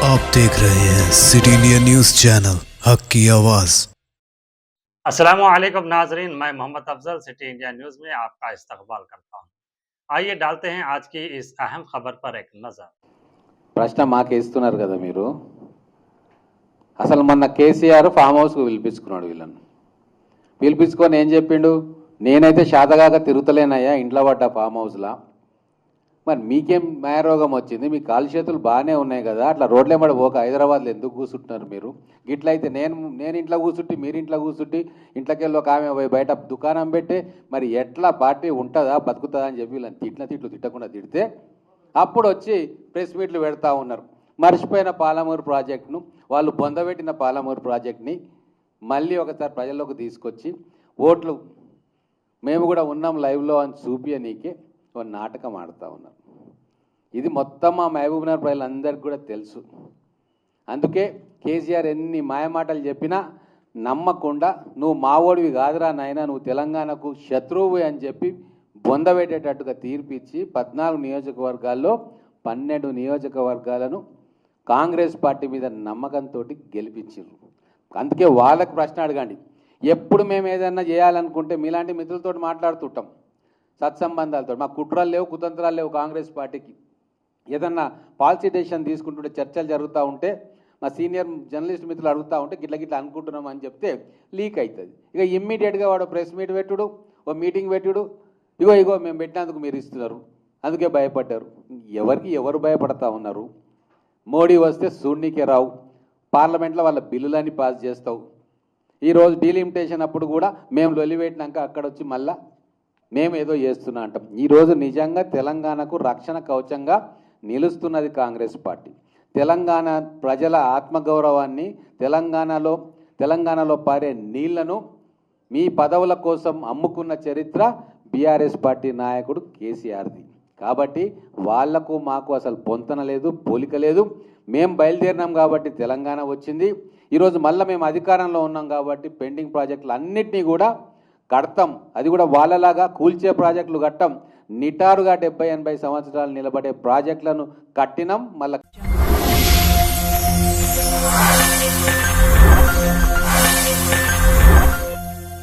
आप देख रहे हैं सिटी इंडिया न्यूज चैनल हक की आवाज। अस्सलामुअलैकुम नाजरीन, मैं Mohammad Afzal City India News में आपका इस्तकबाल करता हूं। आइए डालते हैं आज की इस अहम खबर पर एक नज़र। ప్రశ్న మాకేస్తున్నారు కదా మీరు. అసలు మొన్న కేసీఆర్ ఫామ్ హౌస్కు పిలిపించుకున్నాడు వీళ్ళను. పిలిపించుకొని ఏం చెప్పిండు, నేనైతే శాతగాక తిరుగుతలేనయ్యా ఇంట్లో పడ్డ ఫామ్ హౌస్లా. మరి మీకేం మాయరోగం వచ్చింది, మీ కాలు చేతులు బాగానే ఉన్నాయి కదా, అట్లా రోడ్లెంబడి పోక హైదరాబాద్లో ఎందుకు కూర్చుంటున్నారు మీరు? గిట్లయితే నేను ఇంట్లో కూర్చుంటే మీరు ఇంట్లో కూర్చుంటే ఇంట్లోకెళ్ళి ఒక ఆమె పోయి బయట దుకాణం పెట్టి మరి ఎట్లా పార్టీ ఉంటుందా బతుకుతుందా అని చెప్పి వీళ్ళని తిట్లు తిట్టకుండా తిడితే అప్పుడు వచ్చి ప్రెస్ మీట్లు పెడతా ఉన్నారు. మర్చిపోయిన పాలమూరు ప్రాజెక్టును, వాళ్ళు పొందబెట్టిన పాలమూరు ప్రాజెక్ట్ని మళ్ళీ ఒకసారి ప్రజల్లోకి తీసుకొచ్చి ఓట్లు మేము కూడా ఉన్నాం లైవ్లో అని చూపియనీకే ఒక నాటకం ఆడుతూ ఉన్నారు. ఇది మొత్తం మా మహబూబ్నగర్ ప్రజలందరికీ కూడా తెలుసు. అందుకే కేసీఆర్ ఎన్ని మాయమాటలు చెప్పినా నమ్మకుండా నువ్వు మావోడివి కాదురా నాయన, నువ్వు తెలంగాణకు శత్రువు అని చెప్పి బొందబెట్టేటట్టుగా తీర్పిచ్చి 14 నియోజకవర్గాల్లో 12 నియోజకవర్గాలను కాంగ్రెస్ పార్టీ మీద నమ్మకంతో గెలిపించారు. అందుకే వాళ్ళకు ప్రశ్న అడగండి. ఎప్పుడు మేము ఏదన్నా చేయాలనుకుంటే మీలాంటి మిత్రులతో మాట్లాడుతుంటాం, సత్సంబంధాలతో. మా కుట్రలు లేవు, కుతంత్రాలు లేవు. కాంగ్రెస్ పార్టీకి ఏదన్నా పాలసీ డెసిషన్ తీసుకుంటుంటే చర్చలు జరుగుతూ ఉంటే మా సీనియర్ జర్నలిస్ట్ మిత్రులు అడుగుతూ ఉంటే గిట్ల అనుకుంటున్నాం అని చెప్తే లీక్ అవుతుంది. ఇక ఇమ్మీడియట్గా వాడు ప్రెస్ మీట్ పెట్టుడు, ఓ మీటింగ్ పెట్టుడు, ఇగో మేము పెట్టినందుకు మీరు ఇస్తున్నారు, అందుకే భయపడ్డారు. ఎవరు భయపడతా ఉన్నారు? మోడీ వస్తే శూన్యకే రావు, పార్లమెంట్లో వాళ్ళ బిల్లులన్నీ పాస్ చేస్తావు. ఈరోజు డీలిమిటేషన్ అప్పుడు కూడా మేము లొలిపెట్టినాక అక్కడ వచ్చి మళ్ళా మేము ఏదో చేస్తున్నా అంటాం. ఈరోజు నిజంగా తెలంగాణకు రక్షణ కవచంగా నిలుస్తున్నది కాంగ్రెస్ పార్టీ. తెలంగాణ ప్రజల ఆత్మగౌరవాన్ని, తెలంగాణలో పారే నీళ్లను మీ పదవుల కోసం అమ్ముకున్న చరిత్ర బీఆర్ఎస్ పార్టీ నాయకుడు కేసీఆర్ది. కాబట్టి వాళ్లకు మాకు అసలు పొంతన లేదు, పోలిక లేదు. మేము బయలుదేరినాం కాబట్టి తెలంగాణ వచ్చింది. ఈరోజు మళ్ళీ మేము అధికారంలో ఉన్నాం కాబట్టి పెండింగ్ ప్రాజెక్టులు అన్నిటినీ కూడా కడతాం. అది కూడా వాళ్ళలాగా కూల్చే ప్రాజెక్టులు కట్టం, నిటారుగా 70-80 సంవత్సరాలు నిలబడే ప్రాజెక్టులను కట్టినాం. మళ్ళీ